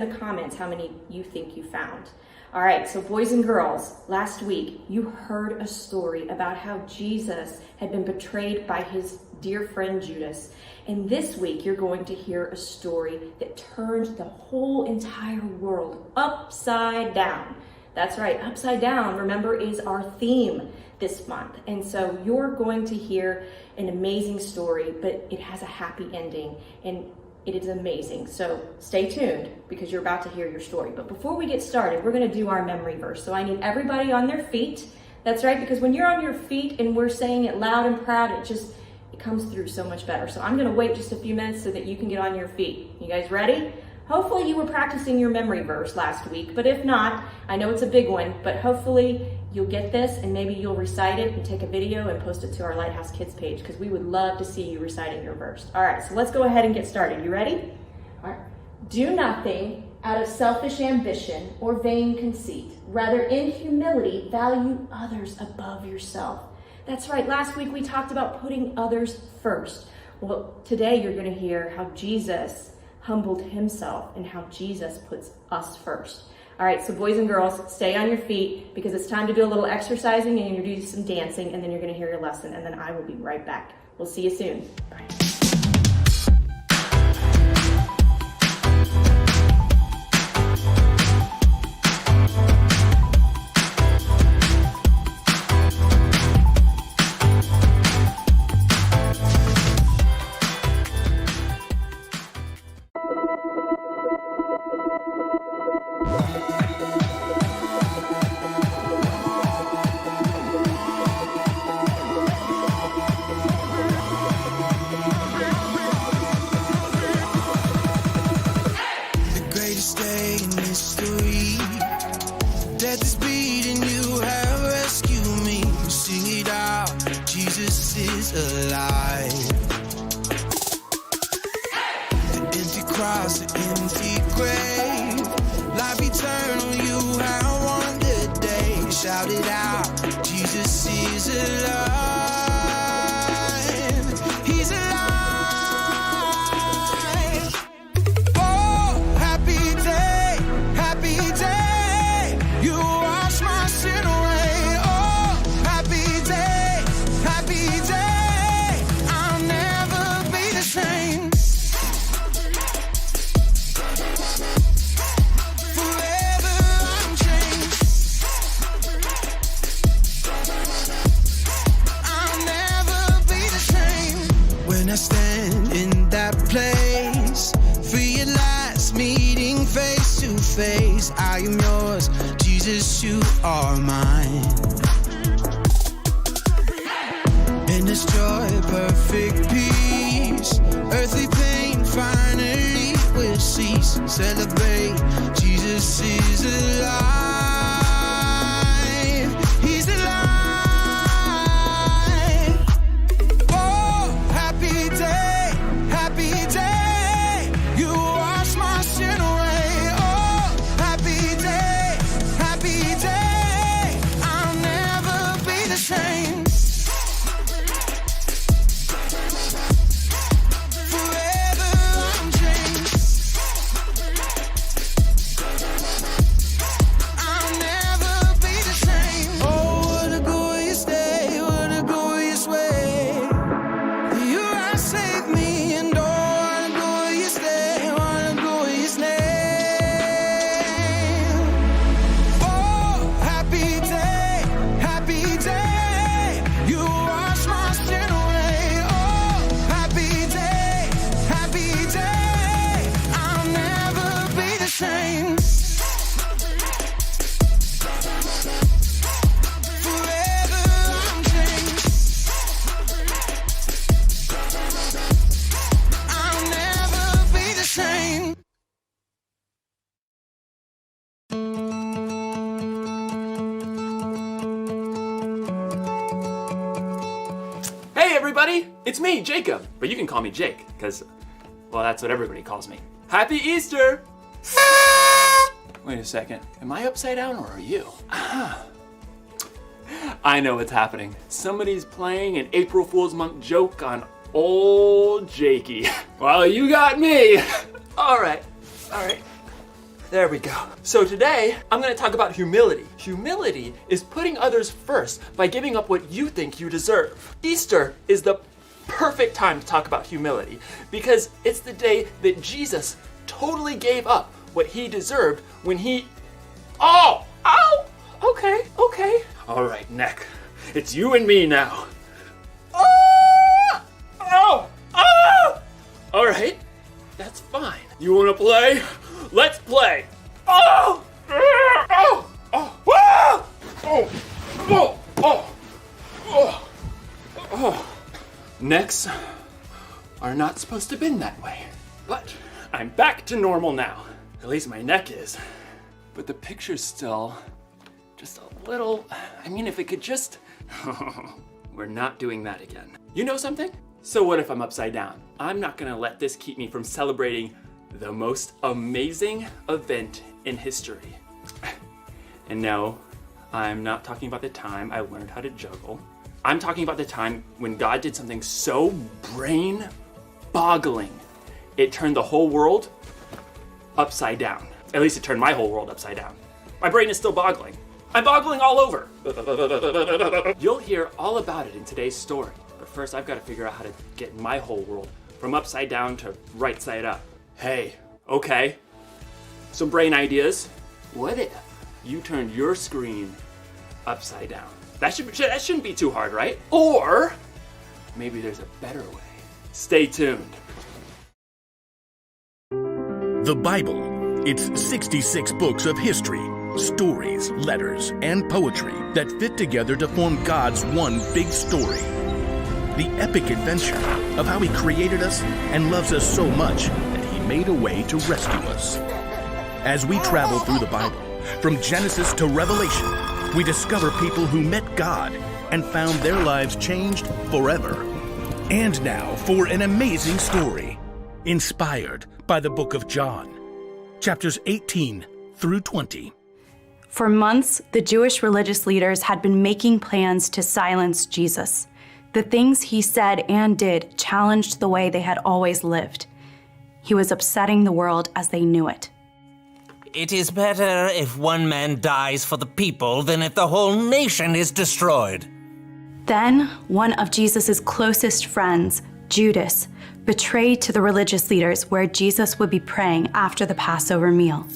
in the comments how many you think you found. All right, so boys and girls, last week you heard a story about how Jesus had been betrayed by his dear friend Judas. And this week you're going to hear a story that turned the whole entire world upside down. That's right, upside down, remember, is our theme this month. And so you're going to hear an amazing story, but it has a happy ending and it is amazing. So stay tuned because you're about to hear your story. But before we get started, we're going to do our memory verse. So I need everybody on their feet. That's right, because when you're on your feet and we're saying it loud and proud, it comes through so much better. So I'm going to wait just a few minutes so that you can get on your feet. You guys ready? Hopefully you were practicing your memory verse last week, but if not, I know it's a big one, but hopefully you'll get this and maybe you'll recite it and take a video and post it to our Lighthouse Kids page because we would love to see you reciting your verse. All right, so let's go ahead and get started. You ready? All right. Do nothing out of selfish ambition or vain conceit. Rather, in humility, value others above yourself. That's right. Last week we talked about putting others first. Well, today you're going to hear how Jesus humbled himself and how Jesus puts us first. All right, so boys and girls, stay on your feet because it's time to do a little exercising and you're going to do some dancing and then you're going to hear your lesson and then I will be right back. We'll see you soon. Bye. I am yours, Jesus, you are mine. In this joy, perfect peace, earthly pain finally will cease. Celebrate, Jesus is alive. He's alive. Oh, happy day, happy day. You wash my sin away. Everybody, it's me, Jacob, but you can call me Jake, because, well, that's what everybody calls me. Happy Easter! Wait a second, am I upside down or are you? I know what's happening. Somebody's playing an April Fool's Month joke on old Jakey. Well, you got me. All right. There we go. So today, I'm gonna talk about humility. Humility is putting others first by giving up what you think you deserve. Easter is the perfect time to talk about humility because it's the day that Jesus totally gave up what he deserved when he... Oh! Ow! Okay. All right, neck. It's you and me now. Oh! All right, that's fine. You wanna play? Let's play. Necks are not supposed to bend that way, but I'm back to normal now. At least my neck is. But the picture's still just a little, if it could just, we're not doing that again. You know something? So what if I'm upside down? I'm not gonna let this keep me from celebrating the most amazing event in history. And no, I'm not talking about the time I learned how to juggle. I'm talking about the time when God did something so brain-boggling, it turned the whole world upside down. At least it turned my whole world upside down. My brain is still boggling. I'm boggling all over. You'll hear all about it in today's story. But first, I've got to figure out how to get my whole world from upside down to right side up. Hey, okay. Some brain ideas. What if you turned your screen upside down? That shouldn't be too hard, right? Or maybe there's a better way. Stay tuned. The Bible. It's 66 books of history, stories, letters, and poetry that fit together to form God's one big story. The epic adventure of how he created us and loves us so much that he made a way to rescue us. As we travel through the Bible, from Genesis to Revelation, we discover people who met God and found their lives changed forever. And now for an amazing story, inspired by the book of John, chapters 18 through 20. For months, the Jewish religious leaders had been making plans to silence Jesus. The things he said and did challenged the way they had always lived. He was upsetting the world as they knew it. It is better if one man dies for the people than if the whole nation is destroyed. Then, one of Jesus' closest friends, Judas, betrayed to the religious leaders where Jesus would be praying after the Passover meal.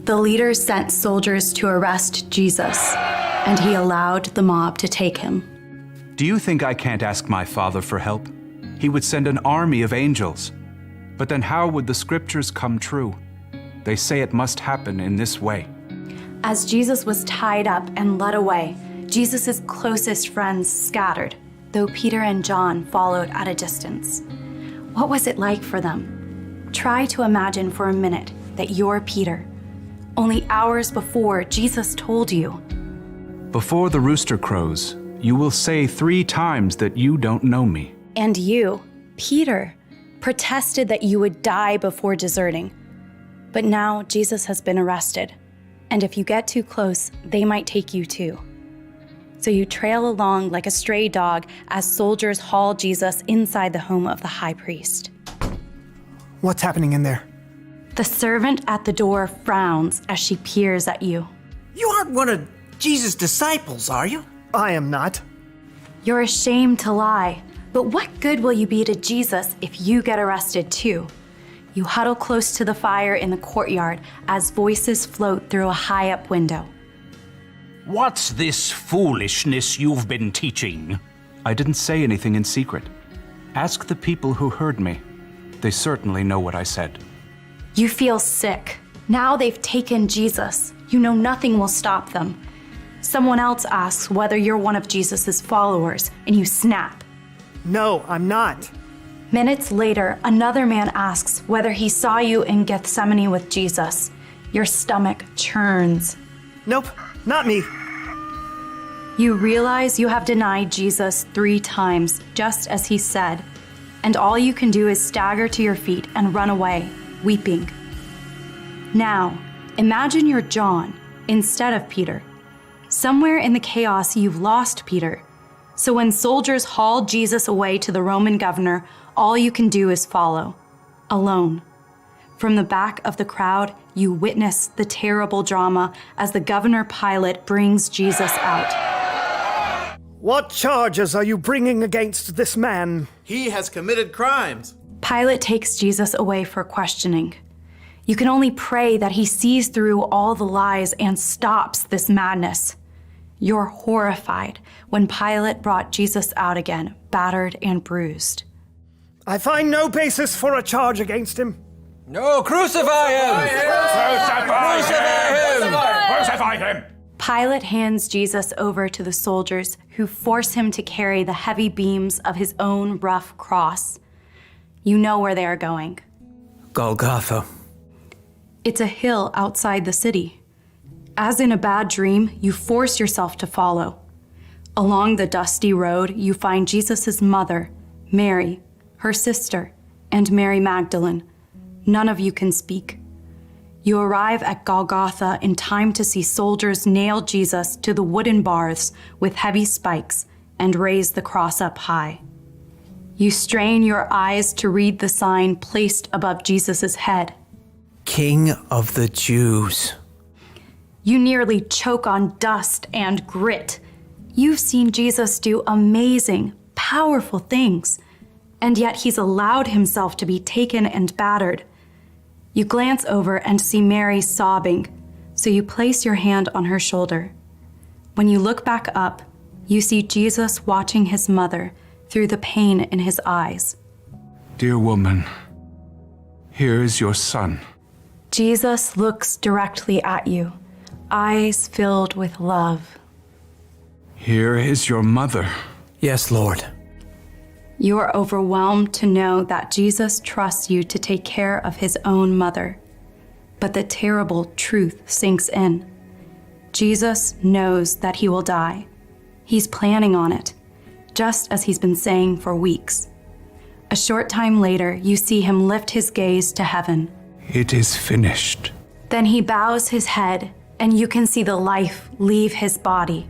The leaders sent soldiers to arrest Jesus, and he allowed the mob to take him. Do you think I can't ask my Father for help? He would send an army of angels. But then how would the scriptures come true? They say it must happen in this way. As Jesus was tied up and led away, Jesus' closest friends scattered, though Peter and John followed at a distance. What was it like for them? Try to imagine for a minute that you're Peter. Only hours before, Jesus told you, Before the rooster crows, you will say 3 times that you don't know me. and you, Peter, protested that you would die before deserting. But now Jesus has been arrested, and if you get too close, they might take you too. So you trail along like a stray dog as soldiers haul Jesus inside the home of the high priest. What's happening in there? The servant at the door frowns as she peers at you. You aren't one of Jesus' disciples, are you? I am not. You're ashamed to lie, but what good will you be to Jesus if you get arrested too? You huddle close to the fire in the courtyard as voices float through a high-up window. What's this foolishness you've been teaching? I didn't say anything in secret. Ask the people who heard me. They certainly know what I said. You feel sick. Now they've taken Jesus. You know nothing will stop them. Someone else asks whether you're one of Jesus' followers, and you snap. No, I'm not. Minutes later, another man asks whether he saw you in Gethsemane with Jesus. Your stomach churns. Nope, not me. You realize you have denied Jesus 3 times, just as he said, and all you can do is stagger to your feet and run away, weeping. Now, imagine you're John instead of Peter. Somewhere in the chaos, you've lost Peter. So when soldiers haul Jesus away to the Roman governor, all you can do is follow, alone. From the back of the crowd, you witness the terrible drama as the governor Pilate brings Jesus out. What charges are you bringing against this man? He has committed crimes. Pilate takes Jesus away for questioning. You can only pray that he sees through all the lies and stops this madness. You're horrified when Pilate brought Jesus out again, battered and bruised. I find no basis for a charge against him. No, crucify him! Crucify him! Pilate hands Jesus over to the soldiers who force him to carry the heavy beams of his own rough cross. You know where they are going. Golgotha. It's a hill outside the city. As in a bad dream, you force yourself to follow. Along the dusty road, you find Jesus' mother, Mary, her sister, and Mary Magdalene. None of you can speak. You arrive at Golgotha in time to see soldiers nail Jesus to the wooden bars with heavy spikes and raise the cross up high. You strain your eyes to read the sign placed above Jesus' head. King of the Jews. You nearly choke on dust and grit. You've seen Jesus do amazing, powerful things, and yet he's allowed himself to be taken and battered. You glance over and see Mary sobbing, so you place your hand on her shoulder. When you look back up, you see Jesus watching his mother through the pain in his eyes. Dear woman, here is your son. Jesus looks directly at you, eyes filled with love. Here is your mother. Yes, Lord. You are overwhelmed to know that Jesus trusts you to take care of his own mother. But the terrible truth sinks in. Jesus knows that he will die. He's planning on it, just as he's been saying for weeks. A short time later, you see him lift his gaze to heaven. It is finished. Then he bows his head, and you can see the life leave his body.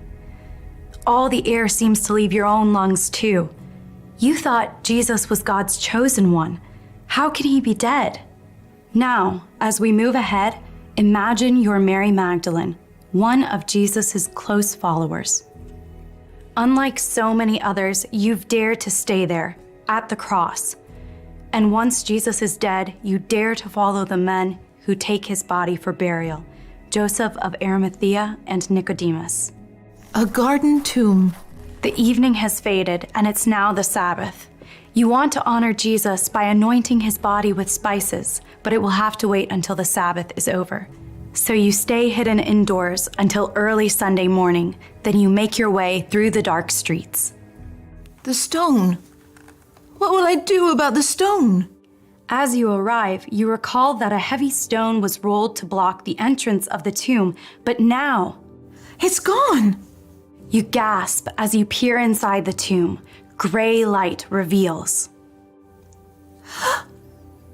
All the air seems to leave your own lungs too. You thought Jesus was God's chosen one. How can he be dead? Now, as we move ahead, imagine you're Mary Magdalene, one of Jesus' close followers. Unlike so many others, you've dared to stay there, at the cross. And once Jesus is dead, you dare to follow the men who take his body for burial, Joseph of Arimathea and Nicodemus. A garden tomb. The evening has faded, and it's now the Sabbath. You want to honor Jesus by anointing his body with spices, but it will have to wait until the Sabbath is over. So you stay hidden indoors until early Sunday morning, then you make your way through the dark streets. The stone. What will I do about the stone? As you arrive, you recall that a heavy stone was rolled to block the entrance of the tomb, but now... It's gone! You gasp as you peer inside the tomb. Gray light reveals.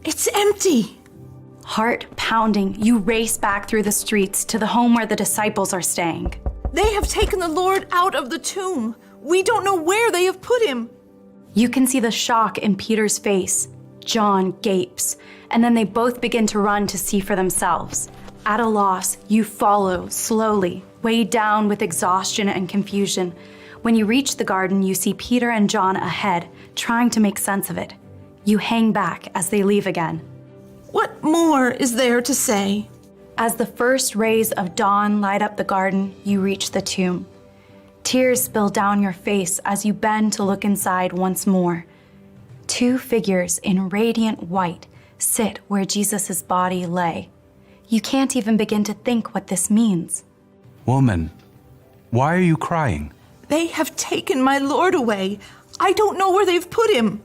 It's empty! Heart pounding, you race back through the streets to the home where the disciples are staying. They have taken the Lord out of the tomb. We don't know where they have put him. You can see the shock in Peter's face. John gapes, and then they both begin to run to see for themselves. At a loss, you follow slowly, weighed down with exhaustion and confusion. When you reach the garden, you see Peter and John ahead, trying to make sense of it. You hang back as they leave again. What more is there to say? As the first rays of dawn light up the garden, you reach the tomb. Tears spill down your face as you bend to look inside once more. Two figures in radiant white sit where Jesus' body lay. You can't even begin to think what this means. Woman, why are you crying? They have taken my Lord away. I don't know where they've put him.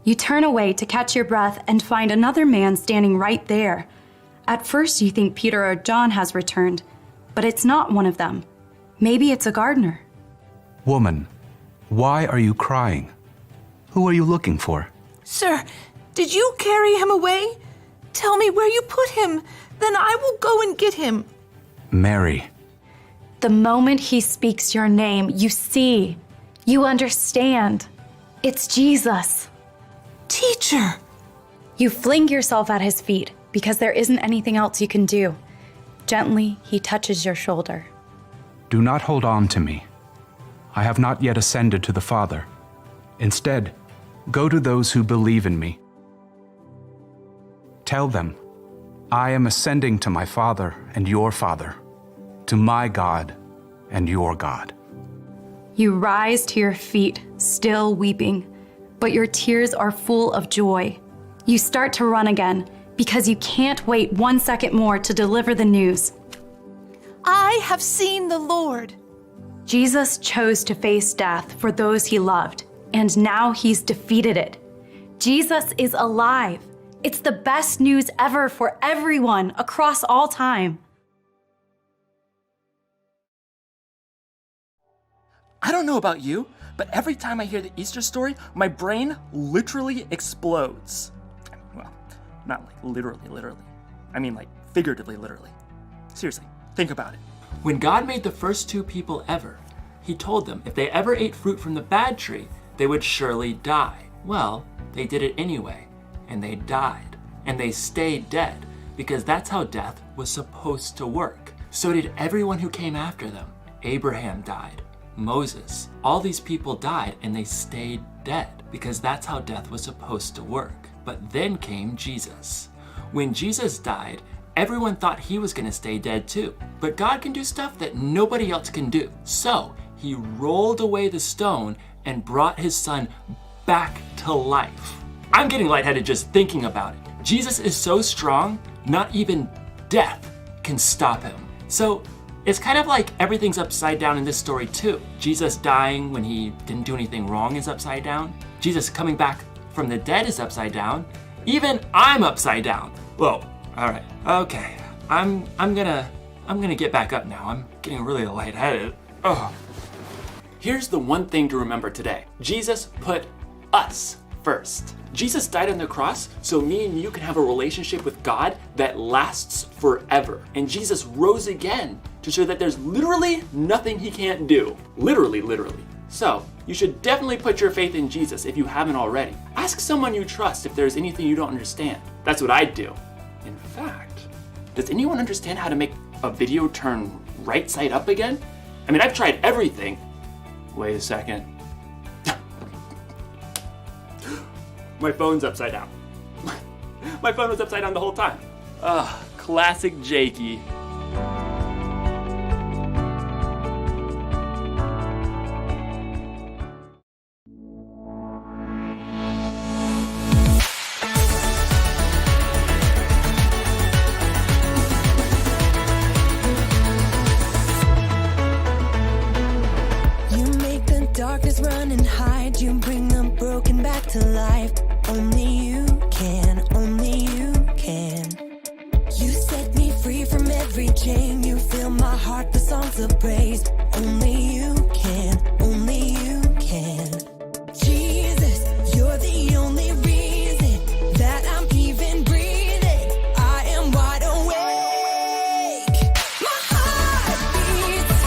You turn away to catch your breath and find another man standing right there. At first you think Peter or John has returned, but it's not one of them. Maybe it's a gardener. Woman, why are you crying? Who are you looking for? Sir, did you carry him away? Tell me where you put him, then I will go and get him. Mary. The moment he speaks your name, you see, you understand. It's Jesus. Teacher. You fling yourself at his feet, because there isn't anything else you can do. Gently, he touches your shoulder. Do not hold on to me. I have not yet ascended to the Father. Instead, go to those who believe in me. Tell them, I am ascending to my Father and your Father, to my God and your God. You rise to your feet, still weeping, but your tears are full of joy. You start to run again because you can't wait 1 second more to deliver the news. I have seen the Lord. Jesus chose to face death for those he loved, and now he's defeated it. Jesus is alive. It's the best news ever for everyone across all time. I don't know about you, but every time I hear the Easter story, my brain literally explodes. Well, not like literally. I mean like figuratively, literally. Seriously, think about it. When God made the first 2 people ever, he told them if they ever ate fruit from the bad tree, they would surely die. Well, they did it anyway, and they died. And they stayed dead, because that's how death was supposed to work. So did everyone who came after them. Abraham died. Moses. All these people died and they stayed dead because that's how death was supposed to work. But then came Jesus. When Jesus died, everyone thought he was going to stay dead too. But God can do stuff that nobody else can do. So he rolled away the stone and brought his son back to life. I'm getting lightheaded just thinking about it. Jesus is so strong, not even death can stop him. So it's kind of like everything's upside down in this story too. Jesus dying when he didn't do anything wrong is upside down. Jesus coming back from the dead is upside down. Even I'm upside down. Whoa, all right, okay. I'm gonna get back up now. I'm getting really lightheaded. Oh. Here's the one thing to remember today. Jesus put us first. Jesus died on the cross so me and you can have a relationship with God that lasts forever. And Jesus rose again to show that there's literally nothing he can't do. Literally. So, you should definitely put your faith in Jesus if you haven't already. Ask someone you trust if there's anything you don't understand. That's what I'd do. In fact, does anyone understand how to make a video turn right side up again? I mean, I've tried everything. Wait a second. My phone's upside down. My phone was upside down the whole time. Classic Jakey. You make the darkness run and hide. You bring the broken back to life. Only you can, only you can. You set me free from every chain. You fill my heart with songs of praise. Only you can, only you can. Jesus, you're the only reason that I'm even breathing. I am wide awake. My heart beats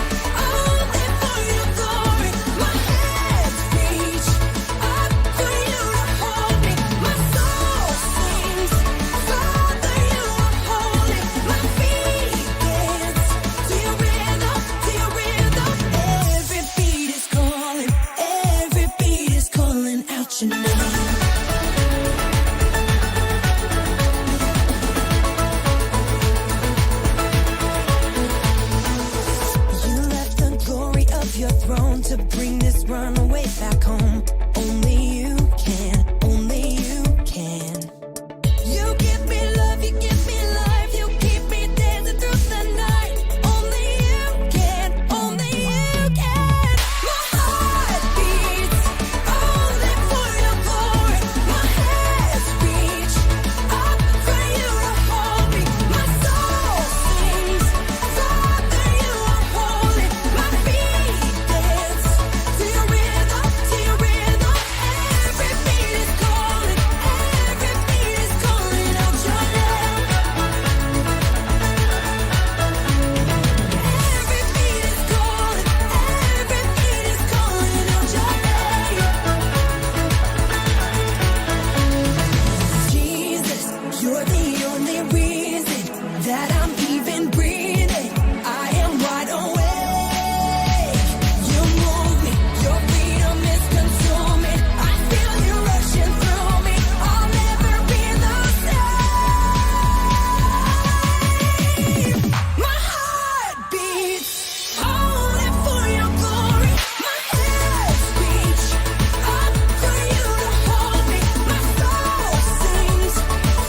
only for your glory. My hands reach up for you to hold me. My soul sings, Father, you are holy. My feet dance to your rhythm, to your rhythm. Every been breathing. I am wide awake. You move me, your freedom is consuming. I feel you rushing through me. I'll never be the same. My heart beats only for your glory. My hands reach up for you to hold me. My soul sings,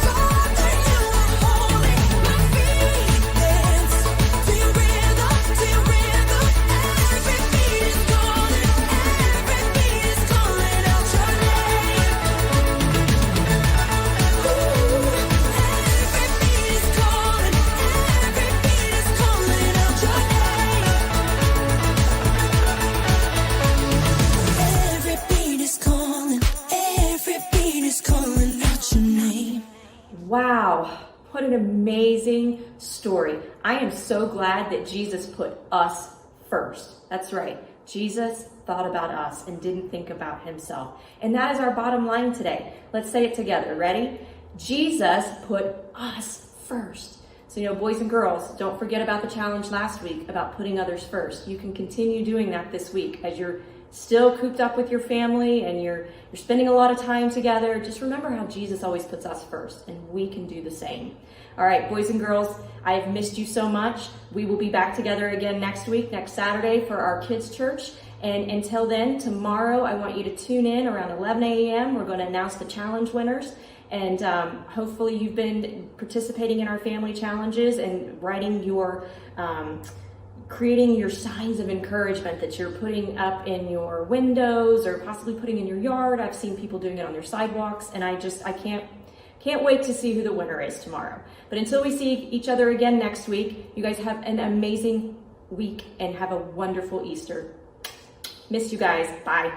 Father, you are holy. My feet dance to your rhythm, to your rhythm. Every beat is calling, every beat is calling out your name. Every beat is calling, every beat is calling out your name. Every beat is calling, every beat is calling out your name. Wow, what an amazing story. I am so glad that Jesus put us first. That's right. Jesus thought about us and didn't think about himself. And that is our bottom line today. Let's say it together. Ready? Jesus put us first. So, boys and girls, don't forget about the challenge last week about putting others first. You can continue doing that this week as you're still cooped up with your family and you're spending a lot of time together. Just remember how Jesus always puts us first, and we can do the same. All right, boys and girls, I have missed you so much. We will be back together again next week, next Saturday for our kids' church. And until then, tomorrow, I want you to tune in around 11 a.m. We're going to announce the challenge winners. And hopefully you've been participating in our family challenges and writing your, creating your signs of encouragement that you're putting up in your windows or possibly putting in your yard. I've seen people doing it on their sidewalks, and I can't wait to see who the winner is tomorrow. But until we see each other again next week, you guys have an amazing week and have a wonderful Easter. Miss you guys. Bye.